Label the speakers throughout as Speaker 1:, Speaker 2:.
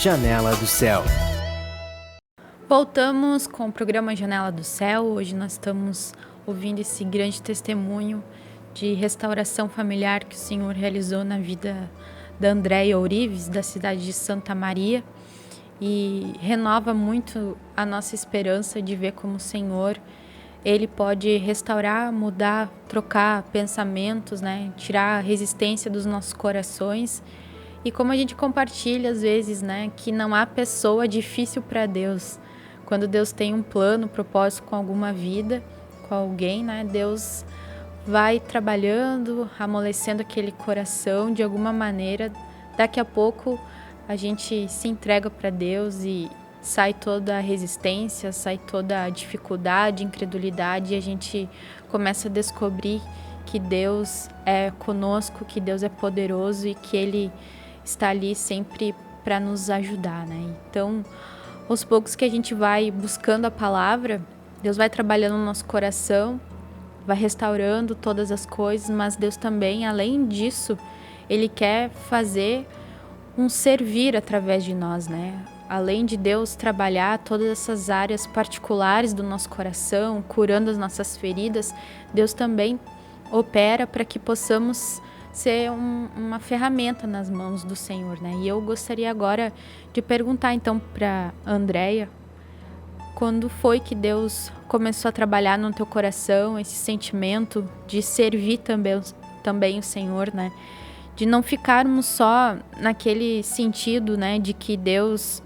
Speaker 1: Janela do Céu.
Speaker 2: Voltamos com o programa Janela do Céu. Hoje nós estamos ouvindo esse grande testemunho de restauração familiar que o Senhor realizou na vida da Andréia Ourives, da cidade de Santa Maria, e renova muito a nossa esperança de ver como o Senhor, Ele pode restaurar, mudar, trocar pensamentos, né? Tirar a resistência dos nossos corações. E como a gente compartilha às vezes, né, que não há pessoa difícil para Deus. Quando Deus tem um plano, propósito com alguma vida, com alguém, né, Deus vai trabalhando, amolecendo aquele coração de alguma maneira. Daqui a pouco a gente se entrega para Deus e sai toda a resistência, sai toda a dificuldade, incredulidade, e a gente começa a descobrir que Deus é conosco, que Deus é poderoso e que Ele está ali sempre para nos ajudar, né? Então, aos poucos que a gente vai buscando a palavra, Deus vai trabalhando no nosso coração, vai restaurando todas as coisas, mas Deus também, além disso, Ele quer fazer um servir através de nós, né? Além de Deus trabalhar todas essas áreas particulares do nosso coração, curando as nossas feridas, Deus também opera para que possamos ser uma ferramenta nas mãos do Senhor, né? E eu gostaria agora de perguntar então para Andréia, quando foi que Deus começou a trabalhar no teu coração esse sentimento de servir também o Senhor, né? De não ficarmos só naquele sentido, né, de que Deus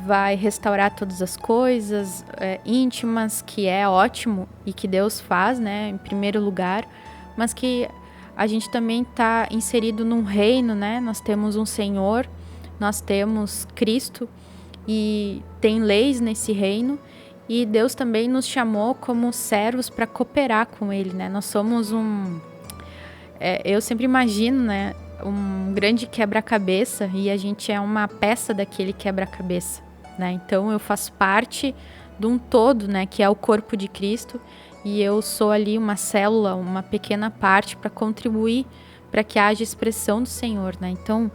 Speaker 2: vai restaurar todas as coisas íntimas, que é ótimo e que Deus faz, né, em primeiro lugar, mas que a gente também está inserido num reino, né? Nós temos um Senhor, nós temos Cristo e tem leis nesse reino, e Deus também nos chamou como servos para cooperar com Ele, né? Nós somos eu sempre imagino, né, um grande quebra-cabeça, e a gente é uma peça daquele quebra-cabeça, né? Então eu faço parte de um todo, né, que é o corpo de Cristo, e eu sou ali uma célula, uma pequena parte para contribuir para que haja expressão do Senhor, né? Então,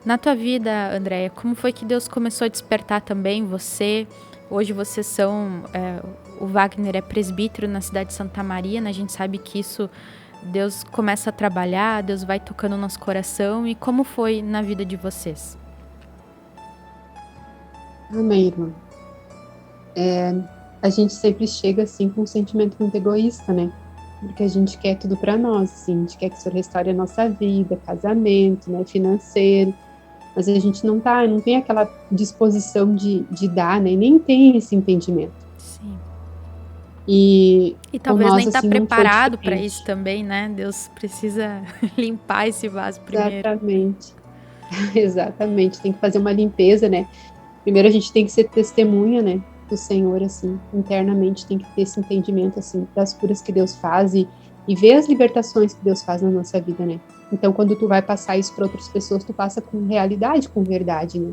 Speaker 2: na tua vida, Andréia, como foi que Deus começou a despertar também você? Hoje vocês são, o Wagner é presbítero na cidade de Santa Maria, né? A gente sabe que isso, Deus começa a trabalhar, Deus vai tocando o nosso coração. E como foi na vida de vocês?
Speaker 3: Amém, irmã. A gente sempre chega assim com um sentimento muito egoísta, né? Porque a gente quer tudo para nós, assim, a gente quer que o Senhor restaure a nossa vida, casamento, né, financeiro, mas a gente não tem aquela disposição de dar, né, e nem tem esse entendimento.
Speaker 2: Sim.
Speaker 3: E
Speaker 2: talvez
Speaker 3: nós,
Speaker 2: nem está
Speaker 3: assim,
Speaker 2: preparado para isso também, né? Deus precisa limpar esse vaso primeiro.
Speaker 3: Exatamente. Exatamente, tem que fazer uma limpeza, né? Primeiro a gente tem que ser testemunha, né, do Senhor, assim, internamente tem que ter esse entendimento, assim, das curas que Deus faz e ver as libertações que Deus faz na nossa vida, né? Então, quando tu vai passar isso para outras pessoas, tu passa com realidade, com verdade, né?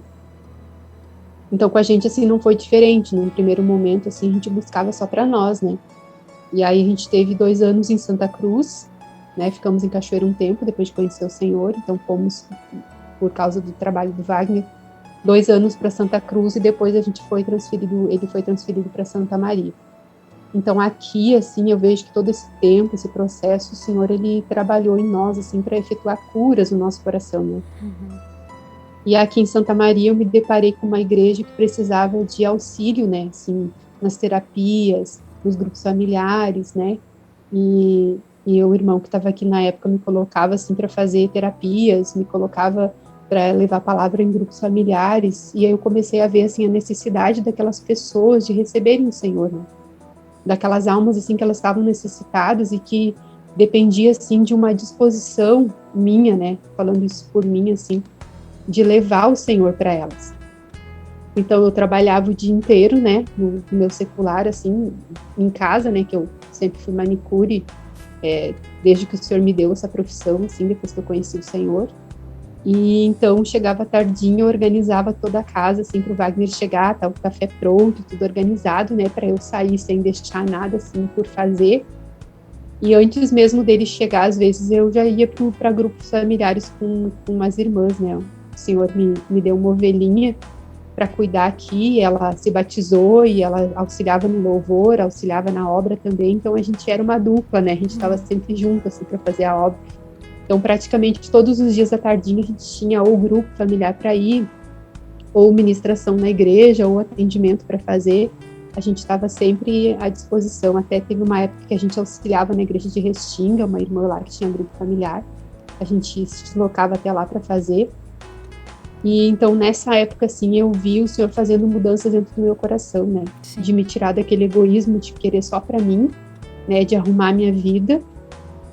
Speaker 3: Então, com a gente, assim, não foi diferente. Num primeiro momento, assim, a gente buscava só para nós, né? E aí a gente teve 2 anos em Santa Cruz, né? Ficamos em Cachoeira um tempo, depois de conhecer o Senhor. Então, fomos, por causa do trabalho do Wagner, 2 anos para Santa Cruz, e depois ele foi transferido para Santa Maria. Então aqui, assim, eu vejo que todo esse tempo, esse processo, o Senhor, Ele trabalhou em nós, assim, para efetuar curas no nosso coração, né? Uhum. E aqui em Santa Maria eu me deparei com uma igreja que precisava de auxílio, né, assim, nas terapias, nos grupos familiares, né? E o irmão que estava aqui na época me colocava, assim, para fazer terapias, me colocava para levar a palavra em grupos familiares, e aí eu comecei a ver, assim, a necessidade daquelas pessoas de receberem o Senhor, né? Daquelas almas, assim, que elas estavam necessitadas e que dependia, assim, de uma disposição minha, né, falando isso por mim, assim, de levar o Senhor para elas. Então eu trabalhava o dia inteiro, né, no meu secular, assim, em casa, né, que eu sempre fui manicure, desde que o Senhor me deu essa profissão, assim, depois que eu conheci o Senhor. E então chegava tardinho, eu organizava toda a casa, assim, para o Wagner chegar, tá o café pronto, tudo organizado, né, para eu sair sem deixar nada, assim, por fazer. E antes mesmo dele chegar, às vezes eu já ia para grupos familiares com umas irmãs, né, O Senhor me deu uma ovelhinha para cuidar aqui, ela se batizou e ela auxiliava no louvor, auxiliava na obra também, então a gente era uma dupla, né? A gente estava sempre junto, assim, para fazer a obra. Então, praticamente todos os dias à tardinha a gente tinha ou grupo familiar para ir, ou ministração na igreja, ou atendimento para fazer. A gente estava sempre à disposição. Até teve uma época que a gente auxiliava na igreja de Restinga, uma irmã lá que tinha grupo familiar. A gente se deslocava até lá para fazer. E então, nessa época, assim, eu vi o Senhor fazendo mudanças dentro do meu coração, né? Sim. De me tirar daquele egoísmo de querer só para mim, né? De arrumar a minha vida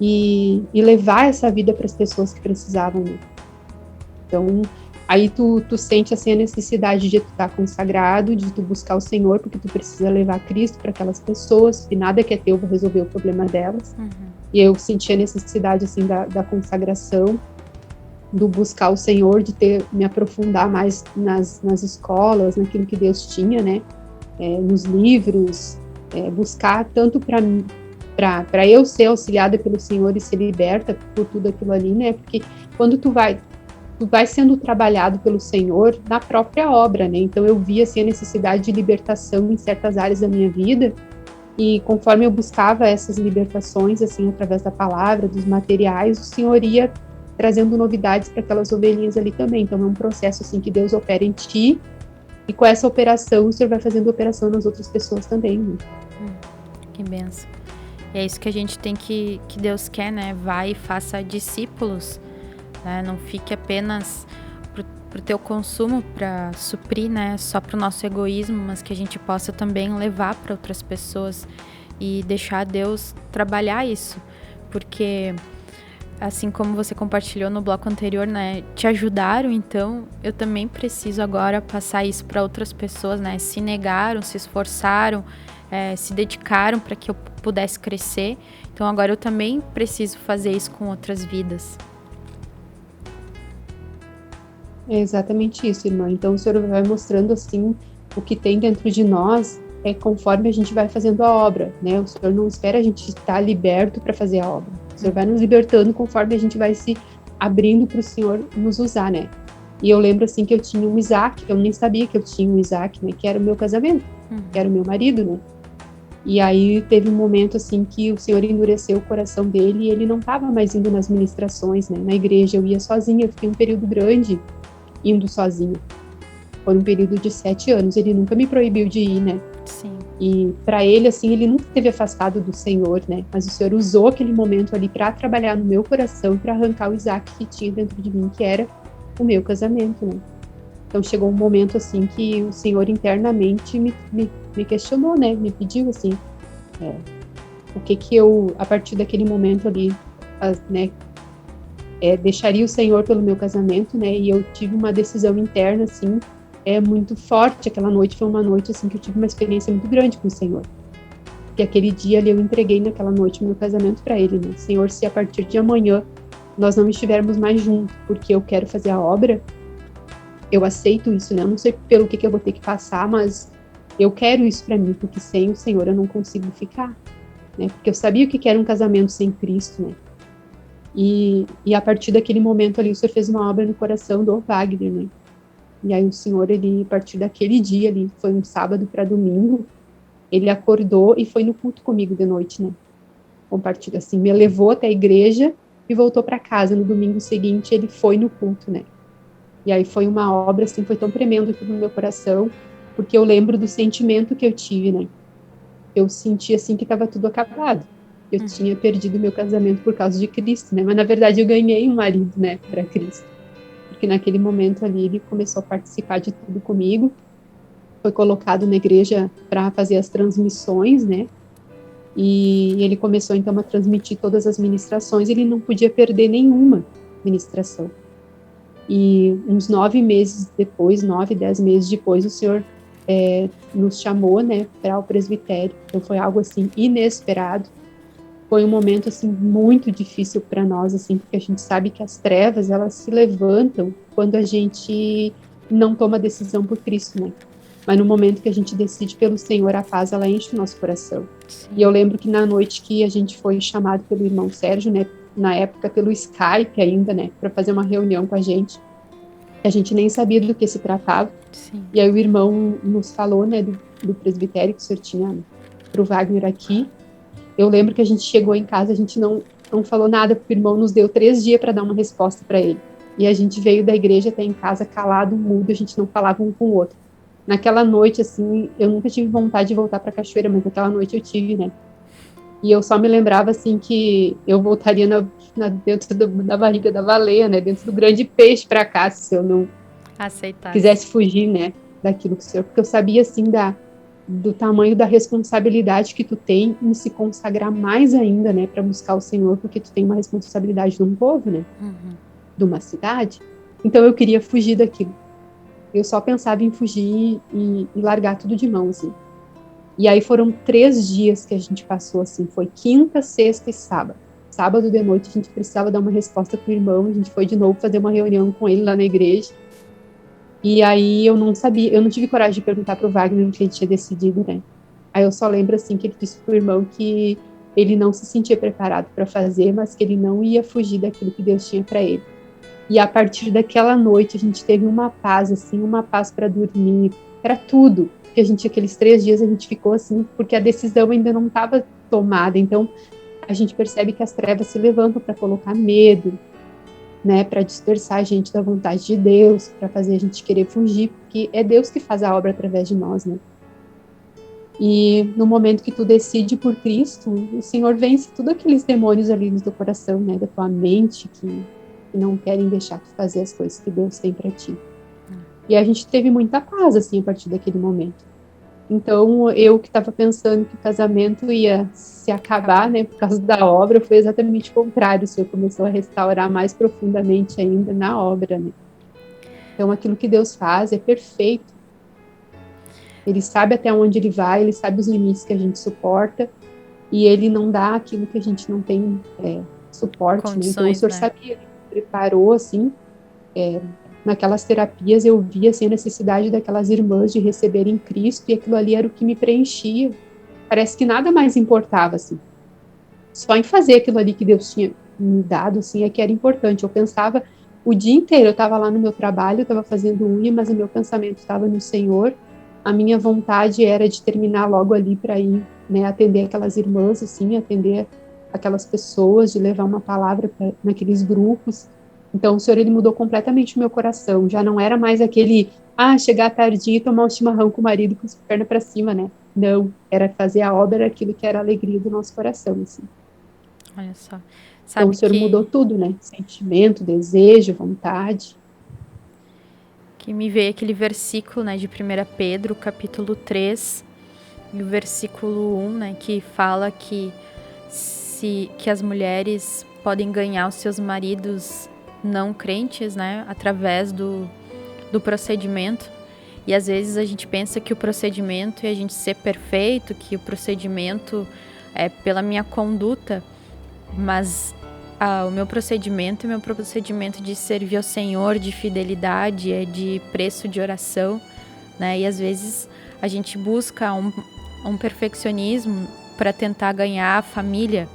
Speaker 3: e levar essa vida para as pessoas que precisavam, né? Então, aí tu sente, assim, a necessidade de tu estar consagrado, de tu buscar o Senhor, porque tu precisa levar Cristo para aquelas pessoas, e nada que é teu vai resolver o problema delas. Uhum. E eu senti a necessidade, assim, da consagração, do buscar o Senhor, de me aprofundar mais nas escolas, naquilo que Deus tinha, né, nos livros, buscar tanto para eu ser auxiliada pelo Senhor e ser liberta por tudo aquilo ali, né, porque quando tu vai sendo trabalhado pelo Senhor na própria obra, né, então eu vi, assim, a necessidade de libertação em certas áreas da minha vida, e conforme eu buscava essas libertações, assim, através da palavra, dos materiais, o Senhor ia trazendo novidades para aquelas ovelhinhas ali também. Então é um processo, assim, que Deus opera em ti, e com essa operação o Senhor vai fazendo operação nas outras pessoas também, né?
Speaker 2: Que benção. E é isso que a gente tem que Deus quer, né? Vai e faça discípulos, né? Não fique apenas pro teu consumo, para suprir, né? Só pro nosso egoísmo, mas que a gente possa também levar para outras pessoas e deixar Deus trabalhar isso, porque assim como você compartilhou no bloco anterior, né, te ajudaram, então eu também preciso agora passar isso para outras pessoas, né, se negaram, se esforçaram, se dedicaram para que eu pudesse crescer, então agora eu também preciso fazer isso com outras vidas.
Speaker 3: É exatamente isso, irmã. Então o Senhor vai mostrando, assim, o que tem dentro de nós, conforme a gente vai fazendo a obra, né, o Senhor não espera a gente estar liberto para fazer a obra. O Senhor vai nos libertando conforme a gente vai se abrindo para o Senhor nos usar, né? E eu lembro, assim, que eu tinha um Isaac, eu nem sabia que eu tinha um Isaac, né? Que era o meu casamento, que era o meu marido, né? E aí teve um momento, assim, que o Senhor endureceu o coração dele e ele não estava mais indo nas ministrações, né? Na igreja, eu ia sozinha, eu fiquei um período grande indo sozinha. Foi um período de 7 anos, ele nunca me proibiu de ir, né?
Speaker 2: Sim.
Speaker 3: E para ele, assim, ele nunca esteve afastado do Senhor, né? Mas o Senhor usou aquele momento ali para trabalhar no meu coração, para arrancar o Isaac que tinha dentro de mim, que era o meu casamento, né? Então chegou um momento, assim, que o Senhor internamente me questionou, né? Me pediu, assim, o que eu, a partir daquele momento ali, né? Deixaria o Senhor pelo meu casamento, né? E eu tive uma decisão interna, assim, muito forte. Aquela noite foi uma noite, assim, que eu tive uma experiência muito grande com o Senhor. Porque aquele dia ali eu entreguei naquela noite meu casamento para Ele, né? Senhor, se a partir de amanhã nós não estivermos mais juntos, porque eu quero fazer a obra, eu aceito isso, né? Eu não sei pelo que eu vou ter que passar, mas eu quero isso para mim, porque sem o Senhor eu não consigo ficar, né? Porque eu sabia o que era um casamento sem Cristo, né? E a partir daquele momento ali, o Senhor fez uma obra no coração do Wagner, né? E aí o Senhor, ele, a partir daquele dia ali, foi um sábado para domingo, ele acordou e foi no culto comigo de noite, né? Compartilha, assim, me levou até a igreja e voltou para casa. No domingo seguinte, ele foi no culto, né? E aí foi uma obra, assim, foi tão tremendo tudo no meu coração, porque eu lembro do sentimento que eu tive, né? Eu senti, assim, que estava tudo acabado. Eu tinha perdido meu casamento por causa de Cristo, né? Mas, na verdade, eu ganhei um marido, né, para Cristo. Porque naquele momento ali, ele começou a participar de tudo comigo. Foi colocado na igreja para fazer as transmissões, né? E ele começou, então, a transmitir todas as ministrações. Ele não podia perder nenhuma ministração. E uns 9 meses depois, 9, 10 meses depois, o Senhor nos chamou, né, para o presbitério. Então, foi algo, assim, inesperado. Foi um momento, assim, muito difícil para nós, assim, porque a gente sabe que as trevas, elas se levantam quando a gente não toma decisão por Cristo, né? Mas no momento que a gente decide pelo Senhor, a paz, ela enche o nosso coração. Sim. E eu lembro que na noite que a gente foi chamado pelo irmão Sérgio, né, na época pelo Skype ainda, né, para fazer uma reunião com a gente, A gente nem sabia do que se tratava.
Speaker 2: Sim.
Speaker 3: E aí o irmão nos falou, né, do presbitério que o senhor tinha para o Wagner aqui. Eu lembro que a gente chegou em casa, a gente não falou nada, porque o irmão nos deu 3 dias para dar uma resposta para ele. E a gente veio da igreja até em casa calado, mudo, a gente não falava um com o outro. Naquela noite, assim, eu nunca tive vontade de voltar para a cachoeira, mas naquela noite eu tive, né? E eu só me lembrava, assim, que eu voltaria dentro da barriga da baleia, né? Dentro do grande peixe para cá, se eu não quisesse fugir, né? Daquilo que o senhor... Porque eu sabia, assim, do tamanho da responsabilidade que tu tem em se consagrar mais ainda, né? Para buscar o Senhor, porque tu tem uma responsabilidade de um povo, né? De uma cidade. Então eu queria fugir daquilo. Eu só pensava em fugir e largar tudo de mão, assim. E aí foram 3 dias que a gente passou, assim, foi quinta, sexta e sábado. Sábado de noite a gente precisava dar uma resposta pro irmão, a gente foi de novo fazer uma reunião com ele lá na igreja. E aí eu não sabia, eu não tive coragem de perguntar pro Wagner o que ele tinha decidido, né? Aí eu só lembro, assim, que ele disse pro irmão que ele não se sentia preparado para fazer, mas que ele não ia fugir daquilo que Deus tinha para ele. E a partir daquela noite a gente teve uma paz, assim, uma paz para dormir, para tudo. Porque aqueles 3 dias a gente ficou assim, porque a decisão ainda não estava tomada. Então a gente percebe que as trevas se levantam para colocar medo, né, para dispersar a gente da vontade de Deus, para fazer a gente querer fugir, porque é Deus que faz a obra através de nós, né? E no momento que tu decide por Cristo, o Senhor vence todos aqueles demônios ali no teu coração, né, da tua mente, que não querem deixar tu fazer as coisas que Deus tem para ti. E a gente teve muita paz, assim, a partir daquele momento. Então, eu que estava pensando que o casamento ia se acabar, né, por causa da obra, foi exatamente o contrário. O Senhor começou a restaurar mais profundamente ainda na obra, né? Então, aquilo que Deus faz é perfeito. Ele sabe até onde Ele vai, Ele sabe os limites que a gente suporta, e Ele não dá aquilo que a gente não tem suporte,
Speaker 2: condições,
Speaker 3: né? Então, o Senhor
Speaker 2: né?
Speaker 3: sabia, Ele preparou, assim, naquelas terapias eu via assim, a necessidade daquelas irmãs de receberem Cristo, e aquilo ali era o que me preenchia. Parece que nada mais importava, assim. Só em fazer aquilo ali que Deus tinha me dado, assim, é que era importante. Eu pensava o dia inteiro, eu estava lá no meu trabalho, eu estava fazendo unha, mas o meu pensamento estava no Senhor. A minha vontade era de terminar logo ali para ir, né, atender aquelas irmãs, assim, atender aquelas pessoas, de levar uma palavra naqueles grupos. Então, o Senhor, Ele mudou completamente o meu coração. Já não era mais aquele, chegar tardinho e tomar um chimarrão com o marido com as pernas para cima, né? Não, era fazer a obra, aquilo que era a alegria do nosso coração, assim.
Speaker 2: Olha só. Sabe
Speaker 3: Então, o Senhor mudou tudo, né? Sentimento, desejo, vontade.
Speaker 2: Que me veio aquele versículo, né, de 1 Pedro, capítulo 3, e o versículo 1, né, que fala que as mulheres podem ganhar os seus maridos não crentes, né, através do procedimento. E às vezes a gente pensa que o procedimento é a gente ser perfeito, que o procedimento é pela minha conduta, mas o meu procedimento é meu procedimento de servir ao Senhor, de fidelidade, é de preço de oração, né? E às vezes a gente busca um perfeccionismo para tentar ganhar a família.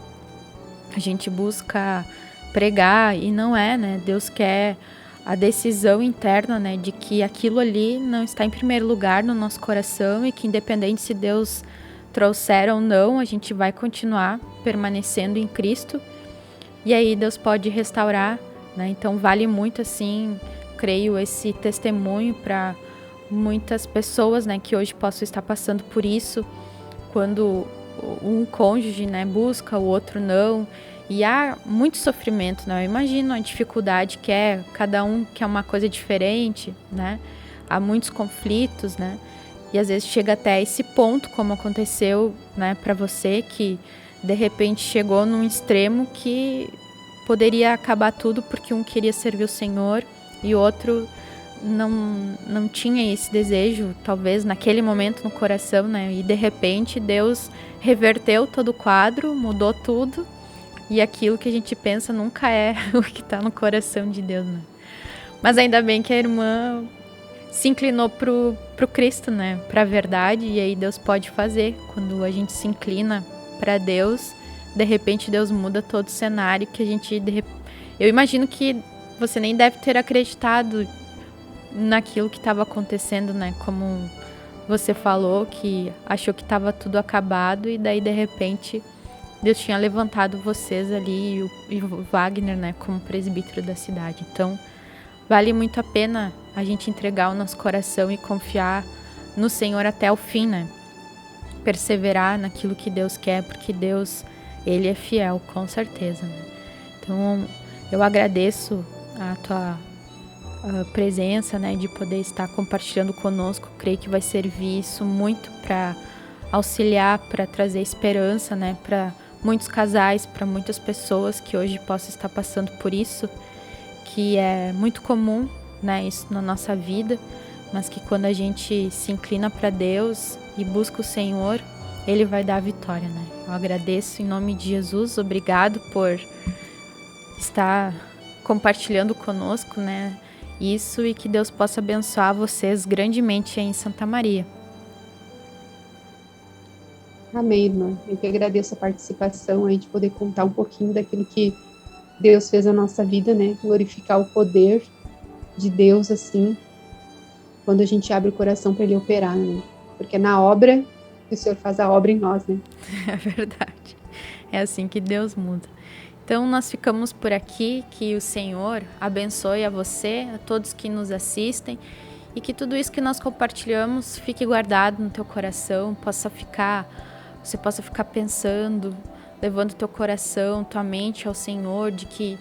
Speaker 2: A gente busca pregar e não é, né? Deus quer a decisão interna, né, de que aquilo ali não está em primeiro lugar no nosso coração, e que independente se Deus trouxer ou não, a gente vai continuar permanecendo em Cristo. E aí Deus pode restaurar, né? Então vale muito, assim, creio, esse testemunho para muitas pessoas, né, que hoje possam estar passando por isso, quando um cônjuge, né, busca, o outro não. E há muito sofrimento, né? Eu imagino a dificuldade que é, cada um quer uma coisa diferente, né? Há muitos conflitos, né? E às vezes chega até esse ponto, como aconteceu, né, para você, que de repente chegou num extremo que poderia acabar tudo porque um queria servir o Senhor e o outro não tinha esse desejo, talvez naquele momento no coração, né? E de repente Deus reverteu todo o quadro, mudou tudo. E aquilo que a gente pensa nunca é o que está no coração de Deus, né? Mas ainda bem que a irmã se inclinou pro Cristo, né? Pra verdade. E aí Deus pode fazer. Quando a gente se inclina para Deus, de repente Deus muda todo o cenário que a gente... Eu imagino que você nem deve ter acreditado naquilo que estava acontecendo, né? Como você falou, que achou que estava tudo acabado e daí de repente Deus tinha levantado vocês ali e o Wagner, né, como presbítero da cidade. Então, vale muito a pena a gente entregar o nosso coração e confiar no Senhor até o fim, né? Perseverar naquilo que Deus quer, porque Deus, Ele é fiel, com certeza, né? Então, eu agradeço a tua presença, né, de poder estar compartilhando conosco. Creio que vai servir isso muito para auxiliar, para trazer esperança, né, para muitos casais, para muitas pessoas que hoje possam estar passando por isso, que é muito comum, né, isso na nossa vida, mas que quando a gente se inclina para Deus e busca o Senhor, Ele vai dar a vitória, né? Eu agradeço em nome de Jesus, obrigado por estar compartilhando conosco, né, isso, e que Deus possa abençoar vocês grandemente aí em Santa Maria.
Speaker 3: Amém, irmã. Eu que agradeço a participação aí, de poder contar um pouquinho daquilo que Deus fez na nossa vida, né? Glorificar o poder de Deus, assim, quando a gente abre o coração para Ele operar, né? Porque é na obra que o Senhor faz a obra em nós, né?
Speaker 2: É verdade. É assim que Deus muda. Então, nós ficamos por aqui. Que o Senhor abençoe a você, a todos que nos assistem, e que tudo isso que nós compartilhamos fique guardado no teu coração, você possa ficar pensando, levando teu coração, tua mente ao Senhor, de que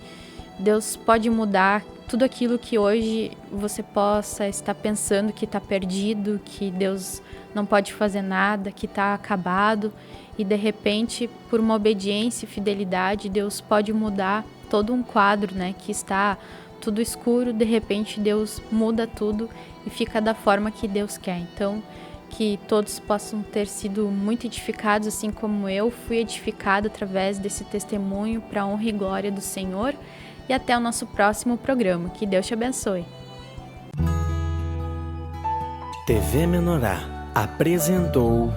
Speaker 2: Deus pode mudar tudo aquilo que hoje você possa estar pensando que está perdido, que Deus não pode fazer nada, que está acabado, e de repente, por uma obediência e fidelidade, Deus pode mudar todo um quadro, né, que está tudo escuro. De repente Deus muda tudo e fica da forma que Deus quer. Então, que todos possam ter sido muito edificados, assim como eu fui edificado através desse testemunho, para a honra e glória do Senhor. E até o nosso próximo programa. Que Deus te abençoe.
Speaker 1: TV Menorá apresentou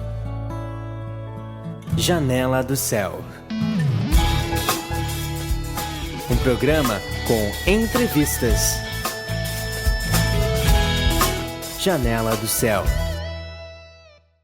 Speaker 1: Janela do Céu, um programa com entrevistas. Janela do Céu.